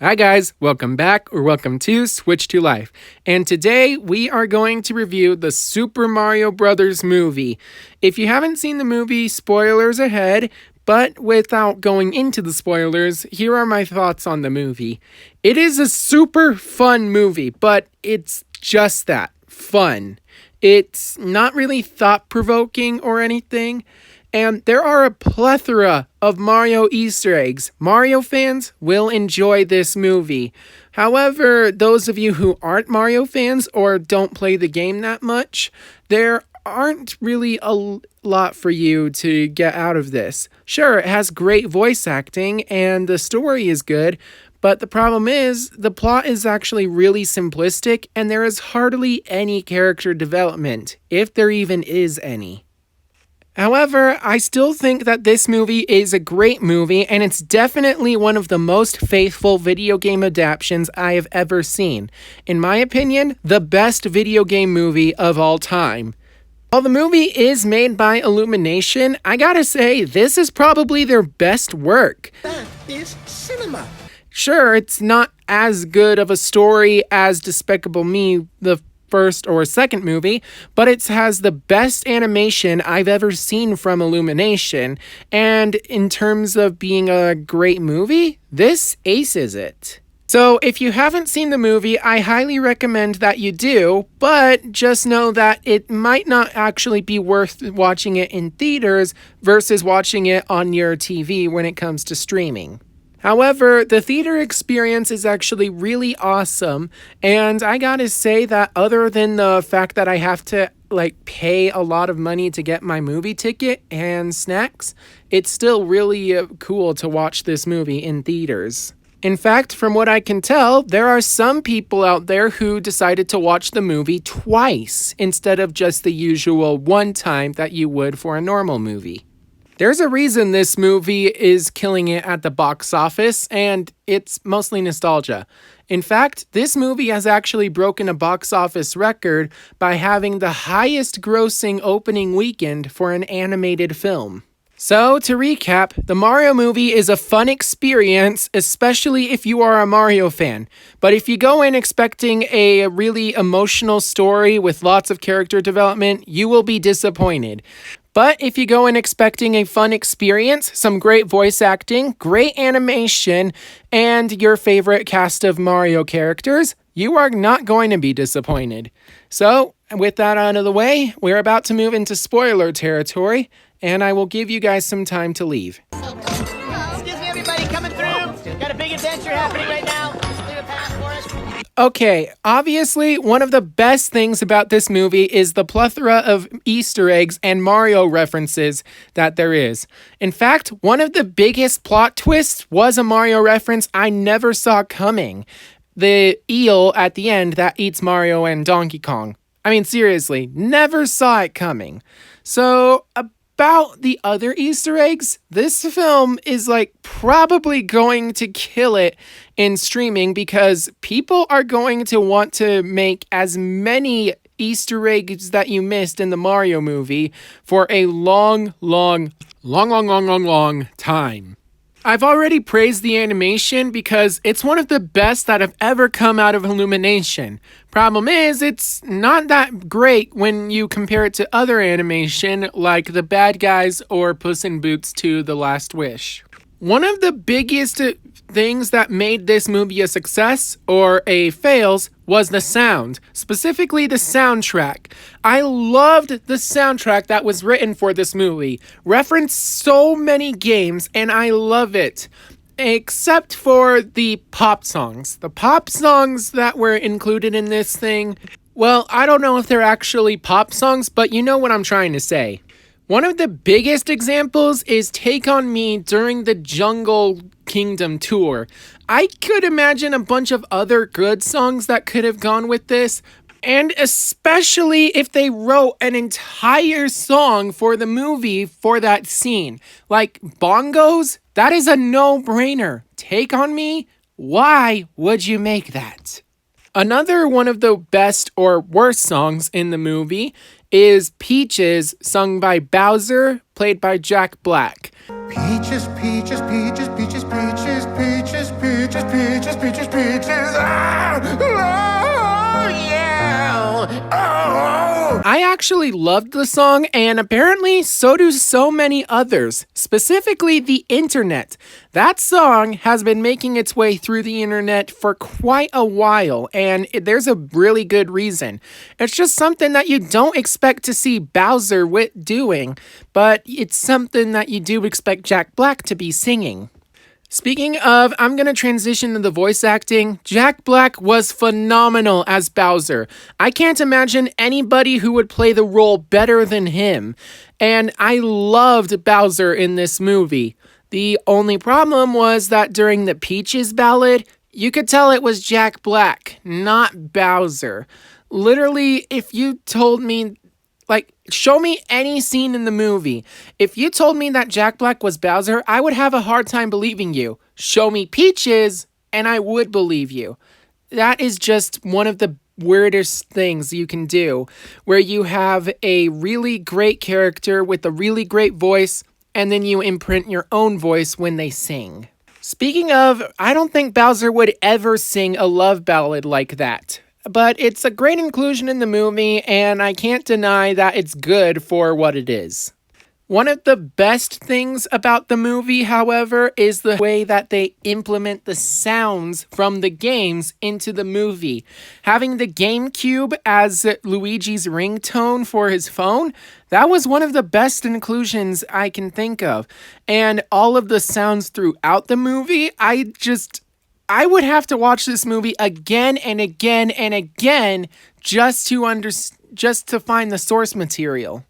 Hi guys, welcome back or welcome to Switch to Life. And today we are going to review the Super Mario Bros. Movie. If you haven't seen the movie, spoilers ahead, but without going into the spoilers, here are my thoughts on the movie. It is a super fun movie, but it's just that, fun. It's not really thought-provoking or anything. And there are a plethora of Mario Easter eggs. Mario fans will enjoy this movie. However, those of you who aren't Mario fans or don't play the game that much, there aren't really a lot for you to get out of this. Sure, it has great voice acting and the story is good, but the problem is the plot is actually really simplistic and there is hardly any character development, if there even is any. However, I still think that this movie is a great movie, and it's definitely one of the most faithful video game adaptations I have ever seen. In my opinion, the best video game movie of all time. While the movie is made by Illumination, I gotta say, this is probably their best work. That is cinema. Sure, it's not as good of a story as Despicable Me, the first or second movie, but it has the best animation I've ever seen from Illumination, and in terms of being a great movie, this aces it. So if you haven't seen the movie, I highly recommend that you do, but just know that it might not actually be worth watching it in theaters versus watching it on your TV when it comes to streaming. However, the theater experience is actually really awesome, and I gotta say that other than the fact that I have to pay a lot of money to get my movie ticket and snacks, it's still really cool to watch this movie in theaters. In fact, from what I can tell, there are some people out there who decided to watch the movie twice instead of just the usual one time that you would for a normal movie. There's a reason this movie is killing it at the box office, and it's mostly nostalgia. In fact, this movie has actually broken a box office record by having the highest grossing opening weekend for an animated film. So, to recap, the Mario movie is a fun experience, especially if you are a Mario fan. But if you go in expecting a really emotional story with lots of character development, you will be disappointed. But if you go in expecting a fun experience, some great voice acting, great animation, and your favorite cast of Mario characters, you are not going to be disappointed. So, with that out of the way, we're about to move into spoiler territory, and I will give you guys some time to leave. Excuse me, everybody coming through. Got a big adventure happening right now. Just leave a pass for us. Okay, obviously, one of the best things about this movie is the plethora of Easter eggs and Mario references that there is. In fact, one of the biggest plot twists was a Mario reference I never saw coming. The eel at the end that eats Mario and Donkey Kong. I mean, seriously, never saw it coming. So, about the other Easter eggs, this film is probably going to kill it in streaming because people are going to want to make as many Easter eggs that you missed in the Mario movie for a long time. I've already praised the animation because it's one of the best that have ever come out of Illumination. Problem is, it's not that great when you compare it to other animation like The Bad Guys or Puss in Boots 2: The Last Wish. One of the biggest things that made this movie a success or a fails was the sound, specifically the soundtrack. I loved the soundtrack that was written for this movie. Referenced so many games, and I love it. Except for the pop songs. The pop songs that were included in this thing, well, I don't know if they're actually pop songs, but you know what I'm trying to say. One of the biggest examples is Take On Me during the Jungle Kingdom tour. I could imagine a bunch of other good songs that could have gone with this, and especially if they wrote an entire song for the movie for that scene. Like bongos, that is a no-brainer. Take On Me? Why would you make that? Another one of the best or worst songs in the movie is Peaches, sung by Bowser, played by Jack Black. Peaches, peaches, peaches, peaches, peaches, peaches, peaches, peaches. peaches, peaches, peaches. Ah, oh, yeah. Oh. I actually loved the song, and apparently so do so many others, specifically the internet. That song has been making its way through the internet for quite a while, and there's a really good reason. It's just something that you don't expect to see Bowser doing, but it's something that you do expect Jack Black to be singing. Speaking of, I'm going to transition to the voice acting. Jack Black was phenomenal as Bowser. I can't imagine anybody who would play the role better than him. And I loved Bowser in this movie. The only problem was that during the Peaches ballad, you could tell it was Jack Black, not Bowser. Literally, if you told me, show me any scene in the movie. If you told me that Jack Black was Bowser, I would have a hard time believing you. Show me Peaches, and I would believe you. That is just one of the weirdest things you can do, where you have a really great character with a really great voice, and then you imprint your own voice when they sing. Speaking of, I don't think Bowser would ever sing a love ballad like that. But it's a great inclusion in the movie, and I can't deny that it's good for what it is. One of the best things about the movie, however, is the way that they implement the sounds from the games into the movie. Having the GameCube as Luigi's ringtone for his phone, that was one of the best inclusions I can think of. And all of the sounds throughout the movie, I would have to watch this movie again and again and again just to find the source material.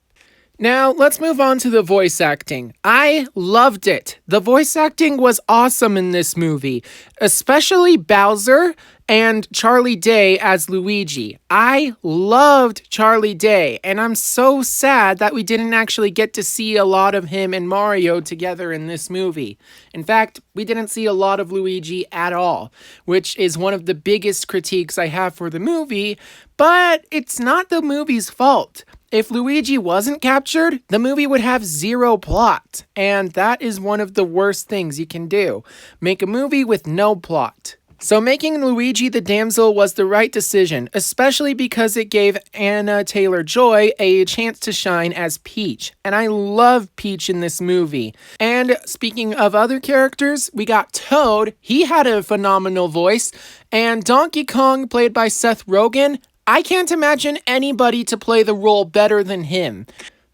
Now, let's move on to the voice acting. I loved it. The voice acting was awesome in this movie, especially Bowser and Charlie Day as Luigi. I loved Charlie Day, and I'm so sad that we didn't actually get to see a lot of him and Mario together in this movie. In fact, we didn't see a lot of Luigi at all, which is one of the biggest critiques I have for the movie, but it's not the movie's fault. If Luigi wasn't captured, the movie would have zero plot, and that is one of the worst things you can do. Make a movie with no plot. So making Luigi the damsel was the right decision, especially because it gave Anya Taylor-Joy a chance to shine as Peach, and I love Peach in this movie. And speaking of other characters, we got Toad. He had a phenomenal voice, and Donkey Kong, played by Seth Rogen. I can't imagine anybody to play the role better than him.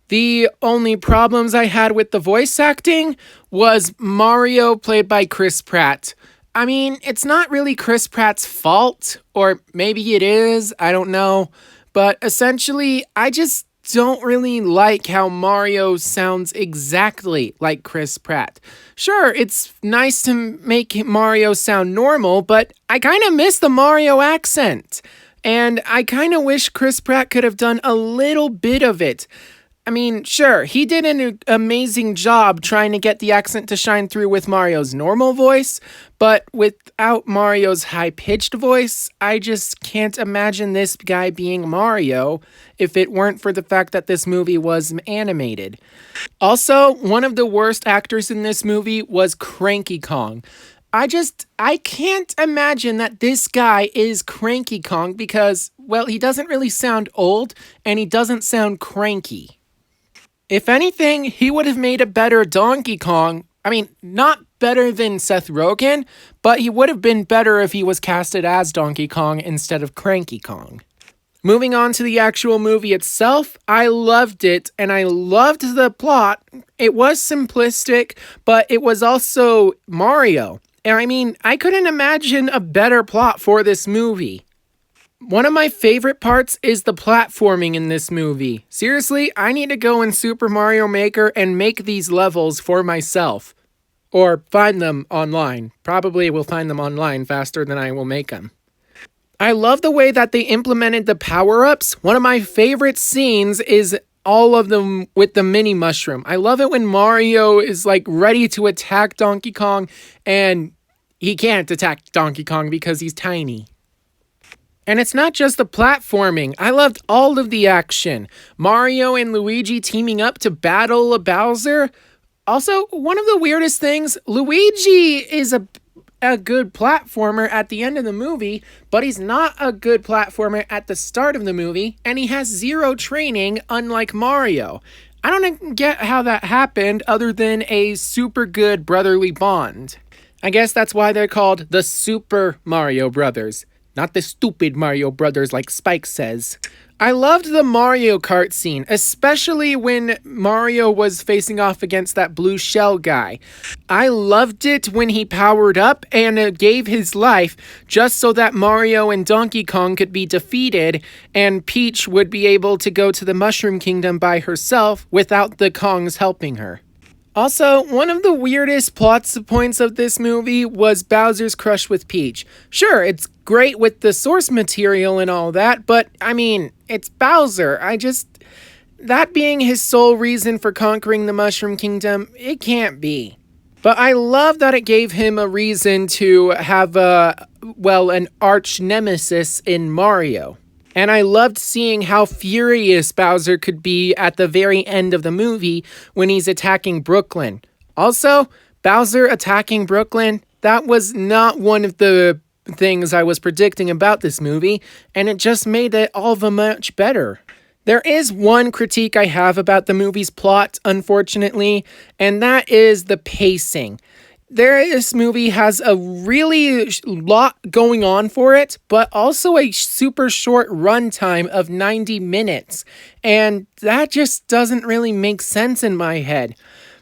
The only problems I had with the voice acting was Mario, played by Chris Pratt. I mean, it's not really Chris Pratt's fault, or maybe it is, I don't know. But essentially, I just don't really like how Mario sounds exactly like Chris Pratt. Sure, it's nice to make Mario sound normal, but I kind of miss the Mario accent. And I kind of wish Chris Pratt could have done a little bit of it. I mean, sure, he did an amazing job trying to get the accent to shine through with Mario's normal voice, but without Mario's high-pitched voice, I just can't imagine this guy being Mario if it weren't for the fact that this movie was animated. Also, one of the worst actors in this movie was Cranky Kong. I can't imagine that this guy is Cranky Kong because, well, he doesn't really sound old and he doesn't sound cranky. If anything, he would have made a better Donkey Kong. I mean, not better than Seth Rogen, but he would have been better if he was casted as Donkey Kong instead of Cranky Kong. Moving on to the actual movie itself, I loved it, and I loved the plot. It was simplistic, but it was also Mario. And I mean, I couldn't imagine a better plot for this movie. One of my favorite parts is the platforming in this movie. Seriously, I need to go in Super Mario Maker and make these levels for myself. Or find them online. Probably will find them online faster than I will make them. I love the way that they implemented the power-ups. One of my favorite scenes is all of them with the mini mushroom. I love it when Mario is ready to attack Donkey Kong and he can't attack Donkey Kong because he's tiny. And it's not just the platforming. I loved all of the action. Mario and Luigi teaming up to battle a Bowser. Also, one of the weirdest things, Luigi is a good platformer at the end of the movie, but he's not a good platformer at the start of the movie, and he has zero training, unlike Mario. I don't get how that happened other than a super good brotherly bond. I guess that's why they're called the Super Mario Brothers, not the stupid Mario Brothers like Spike says. I loved the Mario Kart scene, especially when Mario was facing off against that blue shell guy. I loved it when he powered up and gave his life just so that Mario and Donkey Kong could be defeated and Peach would be able to go to the Mushroom Kingdom by herself without the Kongs helping her. Also, one of the weirdest plot points of this movie was Bowser's crush with Peach. Sure, it's great with the source material and all that, but I mean, it's Bowser. That being his sole reason for conquering the Mushroom Kingdom, it can't be. But I love that it gave him a reason to have an arch nemesis in Mario. And I loved seeing how furious Bowser could be at the very end of the movie when he's attacking Brooklyn. Also, Bowser attacking Brooklyn, that was not one of the things I was predicting about this movie, and it just made it all the much better. There is one critique I have about the movie's plot, unfortunately, and that is the pacing. This movie has a really lot going on for it, but also a super short runtime of 90 minutes. And that just doesn't really make sense in my head.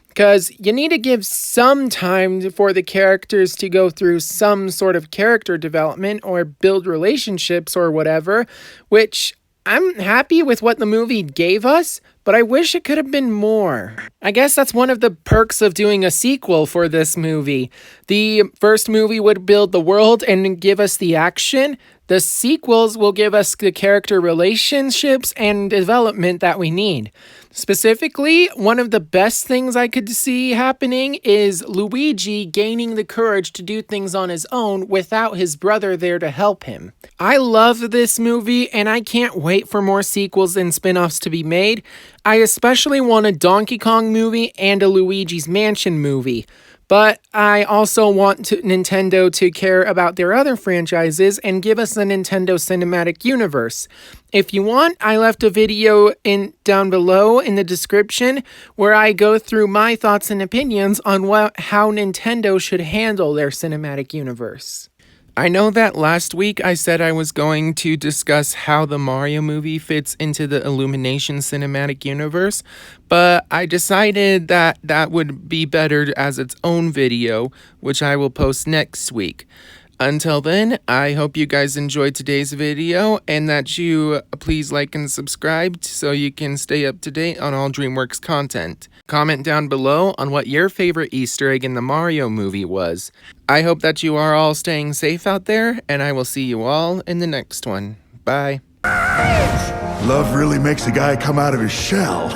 Because you need to give some time for the characters to go through some sort of character development or build relationships or whatever, which I'm happy with what the movie gave us, but I wish it could have been more. I guess that's one of the perks of doing a sequel for this movie. The first movie would build the world and give us the action. The sequels will give us the character relationships and development that we need. Specifically, one of the best things I could see happening is Luigi gaining the courage to do things on his own without his brother there to help him. I love this movie and I can't wait for more sequels and spin-offs to be made. I especially want a Donkey Kong movie and a Luigi's Mansion movie. But I also want Nintendo to care about their other franchises and give us the Nintendo Cinematic Universe. If you want, I left a video down below in the description where I go through my thoughts and opinions on how Nintendo should handle their Cinematic Universe. I know that last week I said I was going to discuss how the Mario movie fits into the Illumination cinematic universe, but I decided that that would be better as its own video, which I will post next week. Until then, I hope you guys enjoyed today's video and that you please like and subscribe so you can stay up to date on all DreamWorks content. Comment down below on what your favorite Easter egg in the Mario movie was. I hope that you are all staying safe out there, and I will see you all in the next one. Bye. Love really makes a guy come out of his shell.